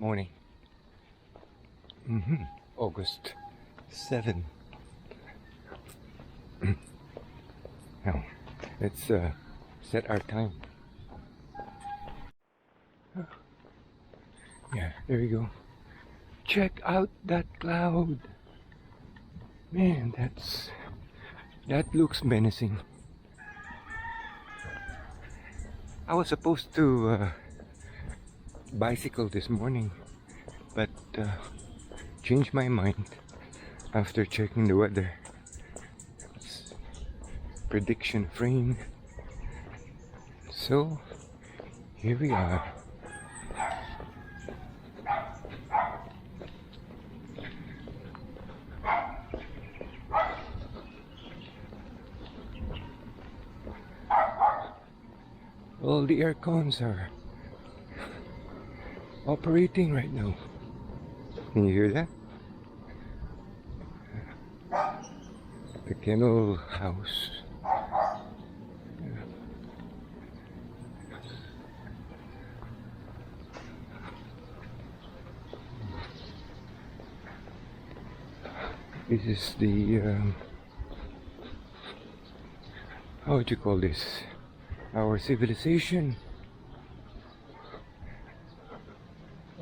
morning. August 7. Now, let's set our time. Yeah, there you go. Check out that cloud. Man, that looks menacing. I was supposed to bicycle this morning, but changed my mind after checking the weather. It's prediction of rain. So here we are. All the air cons are operating right now. Can you hear that? The kennel house. This is the how would you call this? Our civilization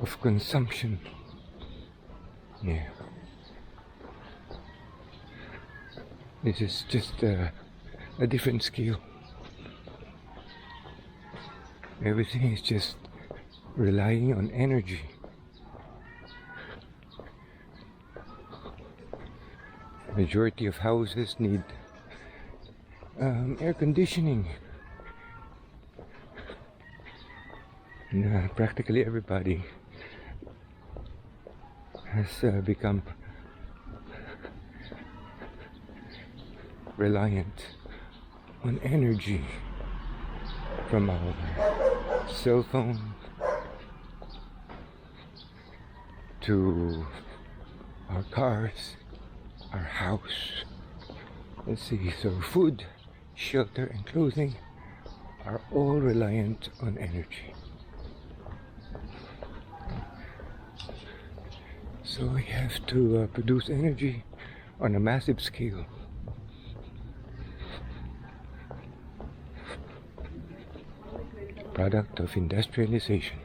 of consumption. Yeah. This is just a different scale. Everything is just relying on energy. Majority of houses need air conditioning. And, practically everybody has become reliant on energy from our cell phone to our cars, our house. Let's see, so food, shelter and clothing are all reliant on energy. So we have to produce energy on a massive scale. Product of industrialization.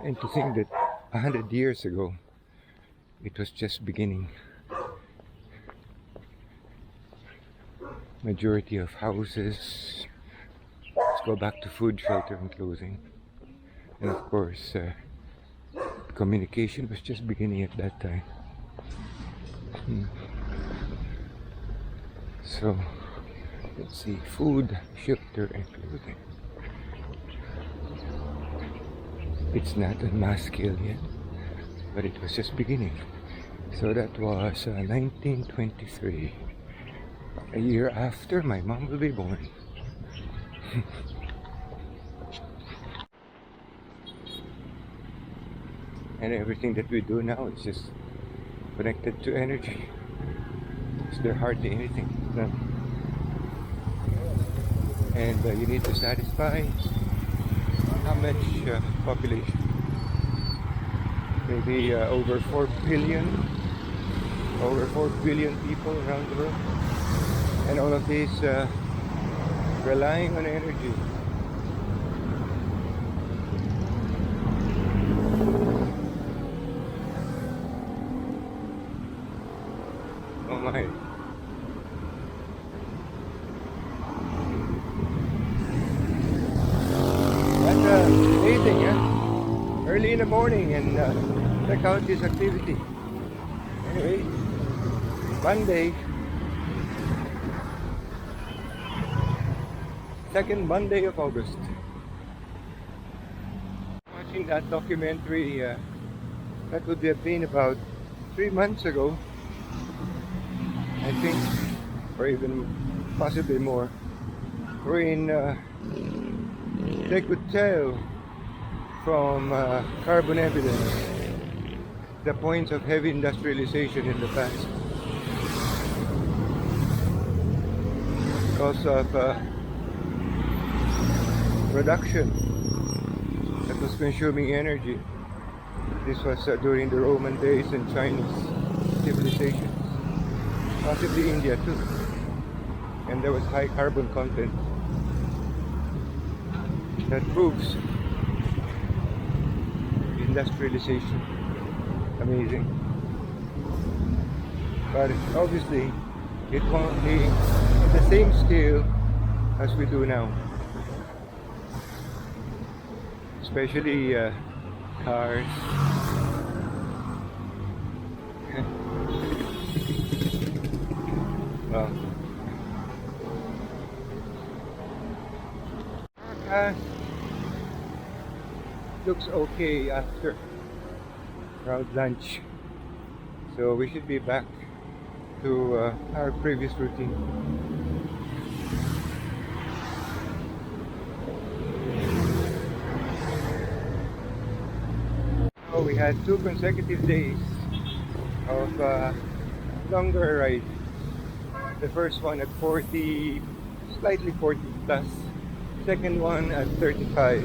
And to think that 100 years ago it was just beginning. Majority of houses, let's go back to food, shelter and clothing. And of course communication was just beginning at that time. So let's see, food, shelter and clothing. It's not on mass scale yet, but it was just beginning. So that was 1923, a year after my mom will be born. And everything that we do now is just connected to energy. So there's hardly anything. No. And you need to satisfy how much population? Maybe over 4 billion people around the world. And all of these relying on energy. Oh my. That's amazing, yeah? Early in the morning and check out this activity. Anyway, Monday. Second Monday of August. Watching that documentary, that would have been about 3 months ago, I think, or even possibly more, wherein they could tell from carbon evidence the points of heavy industrialization in the past. Because of production that was consuming energy. This was during the Roman days and Chinese civilizations, possibly India too. And there was high carbon content. That proves industrialization. Amazing. But obviously, it won't be the same scale as we do now. Especially cars. Well, looks okay after crowd lunch, so we should be back to our previous routine. So we had 2 consecutive days of longer ride. The first one at 40, slightly 40 plus. Second one at 35.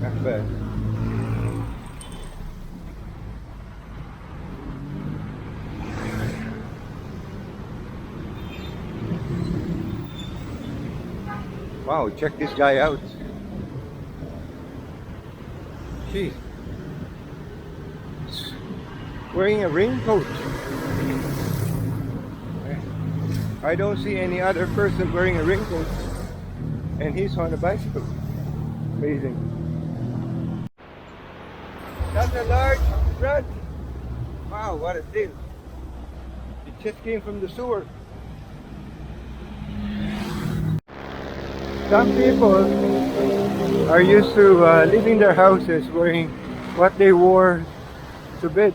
Not bad. Wow, check this guy out. Gee. He's wearing a raincoat. I don't see any other person wearing a raincoat. And he's on a bicycle. Amazing. That's a large rat. Wow, what a deal. It just came from the sewer. Some people are used to leaving their houses wearing what they wore to bed.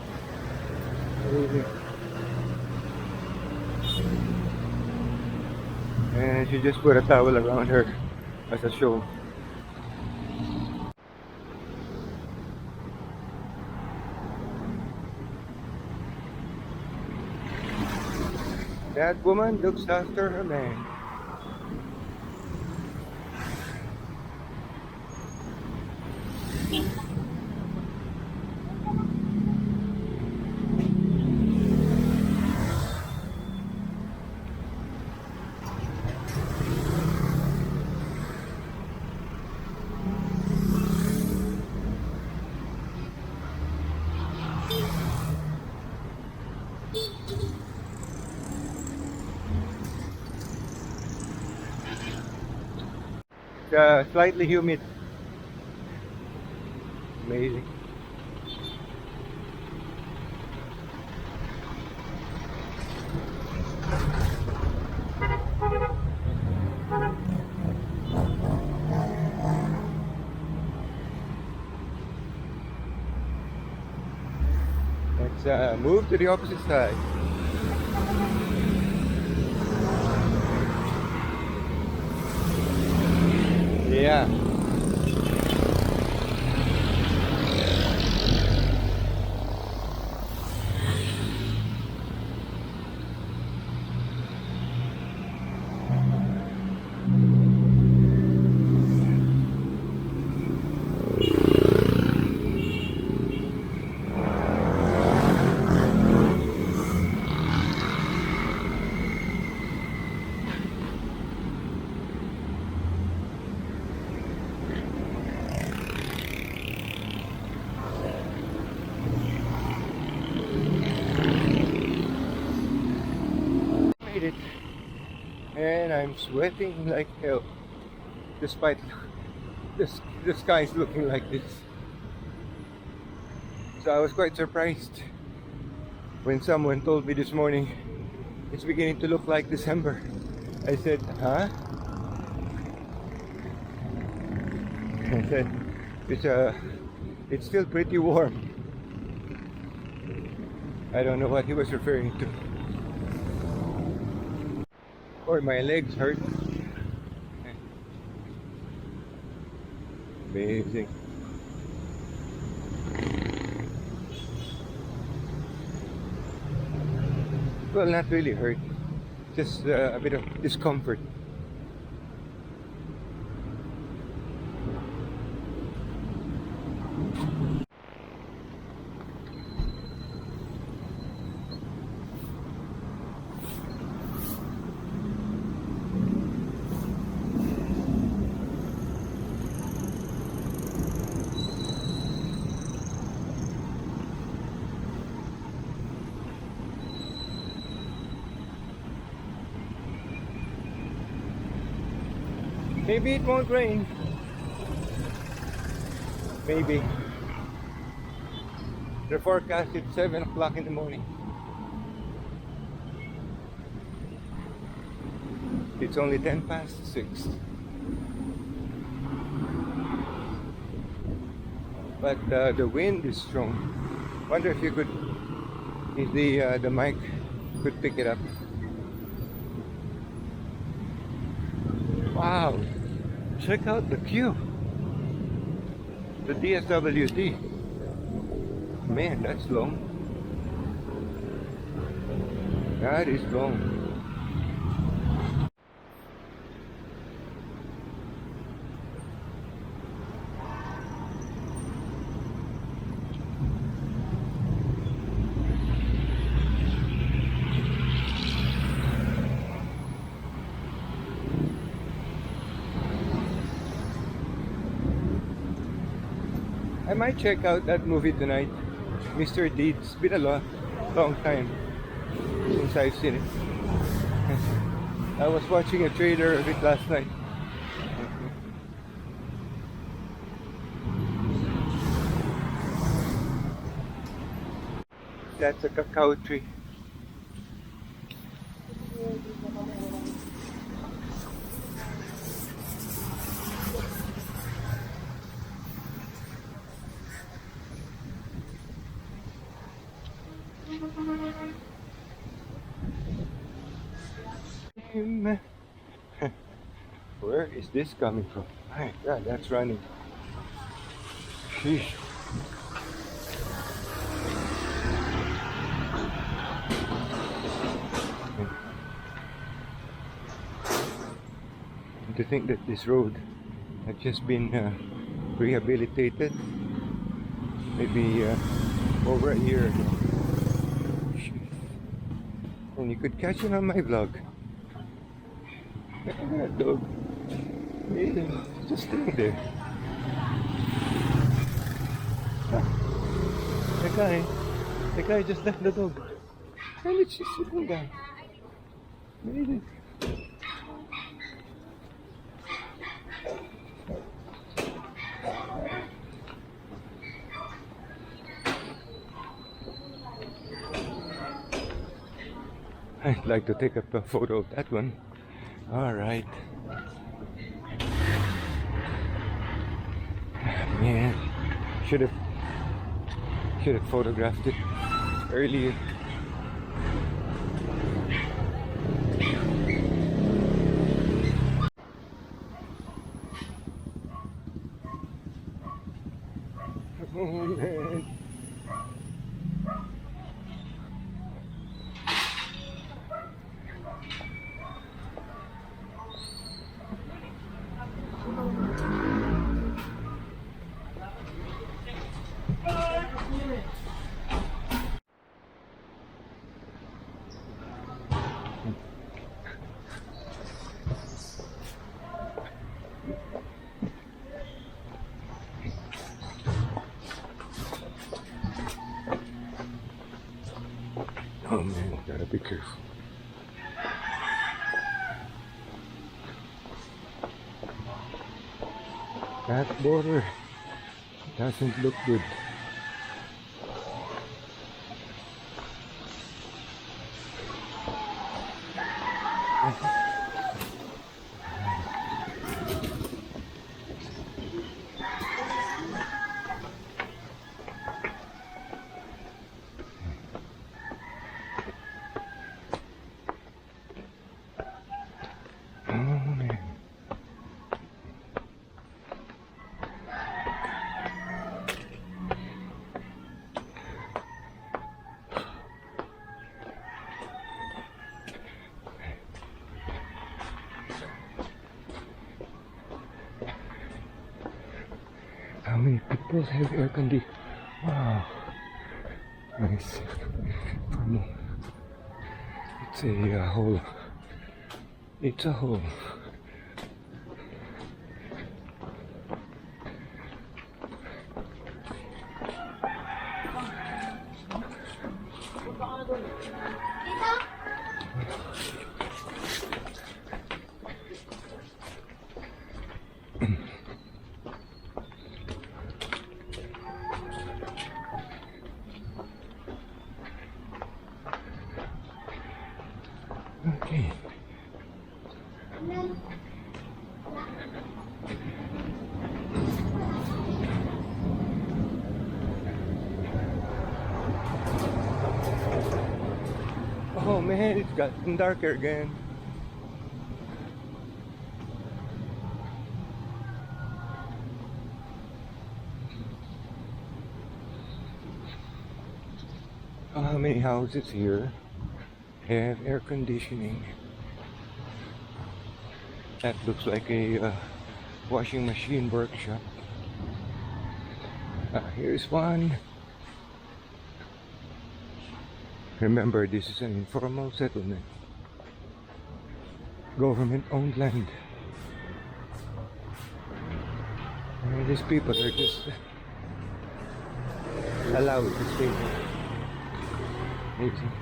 Amazing. And she just put a towel around her as a show. That woman looks after her man. Slightly humid. Amazing. Let's move to the opposite side. Yeah. It, and I'm sweating like hell despite the skies looking like this. So I was quite surprised when someone told me this morning it's beginning to look like December. I said, huh? I said, it's still pretty warm. I don't know what he was referring to. Or my legs hurt. Amazing. Well, not really hurt, just a bit of discomfort. Maybe it won't rain. Maybe. The forecast is 7 o'clock in the morning. It's only 10 past 6. But the wind is strong. Wonder if you could, if the mic could pick it up. Wow! Check out the queue. The DSWD. Man, that's long. That is long. I might check out that movie tonight, Mr. Deeds. It's been a long time since I've seen it. I was watching a trailer of it last night. That's a cacao tree. Where is this coming from? My God, that's running. Sheesh. And to think that this road had just been rehabilitated maybe over a year ago. And you could catch it on my vlog. Look at that dog. He's just staying there. The guy just left the dog. And it's just sitting down. Amazing. I'd like to take a photo of that one. All right. Man, should have photographed it earlier. Oh man. Oh man, gotta be careful. That border doesn't look good. How many people have air conditioning? Wow, nice. It's a hole. It's a hole. Oh man, it's gotten darker again. Oh, how many houses here have air conditioning? That looks like a washing machine workshop. Here's one. Remember, this is an informal settlement. Government-owned land. And these people are just allowed to stay there. Amazing.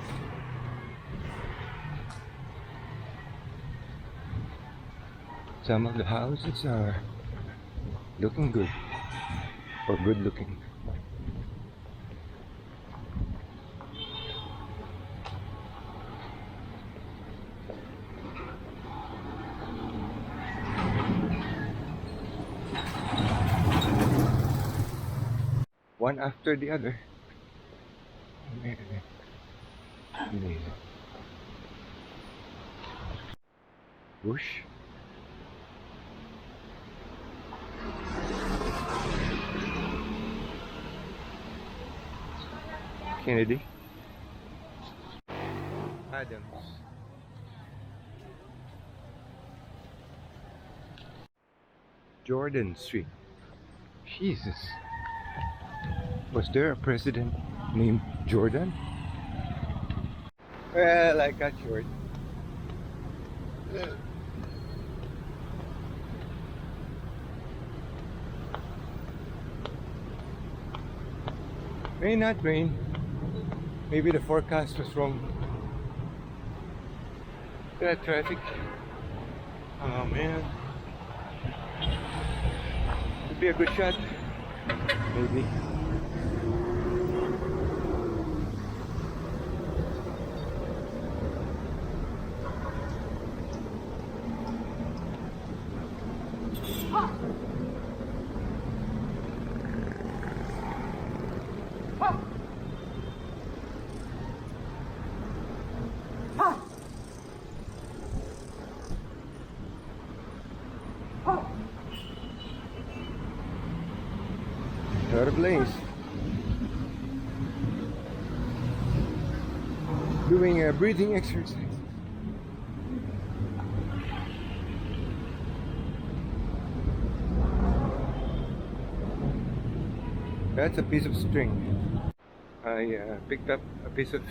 Some of the houses are looking good, or good looking. One after the other. Amazing. Bush. Kennedy. Adams. Jordan Street. Jesus. Was there a president named Jordan? Well, I got short. May not rain. Maybe the forecast was wrong. That traffic. Oh man. Could be a good shot. Maybe. Out of place. Doing a breathing exercise. That's a piece of string. I picked up a piece of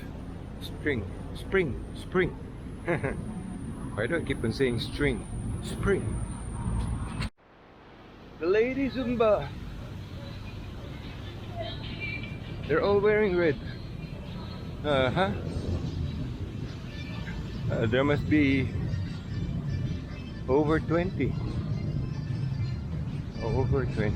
spring. Why do I keep on saying string? Spring. The lady Zumba. They're all wearing red. There must be over 20. Over 20.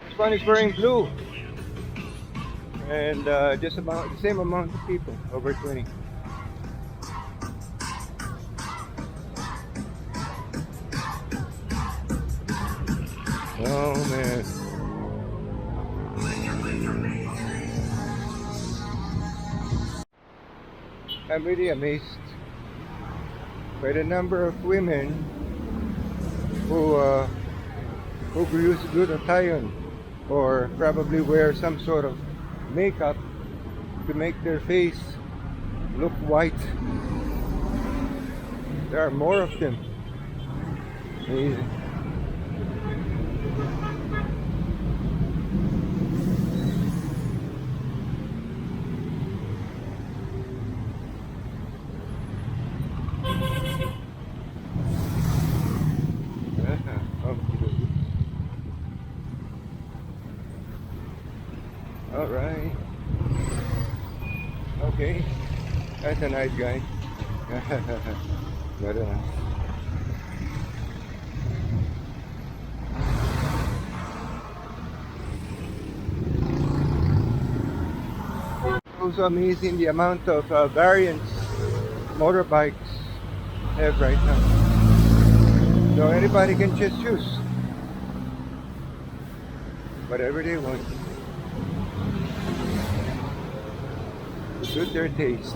This one is wearing blue, and just about the same amount of people, over 20. Oh man. I'm really amazed by the number of women who use glutathione, or probably wear some sort of makeup to make their face look white. There are more of them. Amazing. Alright. Okay. That's a nice guy. Very nice. Also amazing the amount of variants motorbikes have right now. So anybody can just choose whatever they want to suit their taste.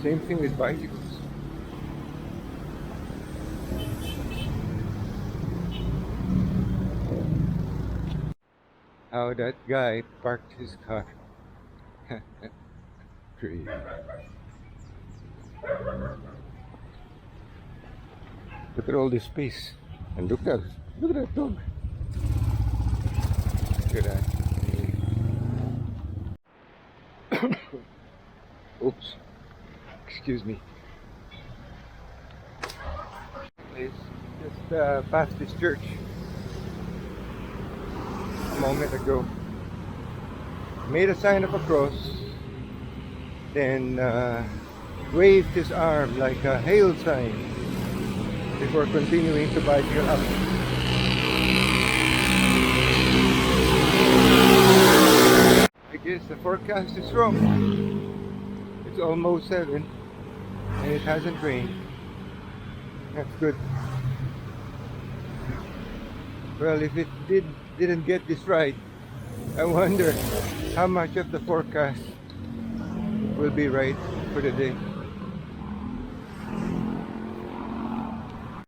Same thing with bicycles. How that guy parked his car. Crazy. Look at all this space. And look at that dog. Look at that. Oops. Excuse me. Please. Just past this church a moment ago. Made a sign of a cross. Then waved his arm like a hail sign before continuing to bicycle up. I guess the forecast is wrong. It's almost 7 and it hasn't rained. That's good. Well, if it didn't get this right, I wonder how much of the forecast will be right for the day.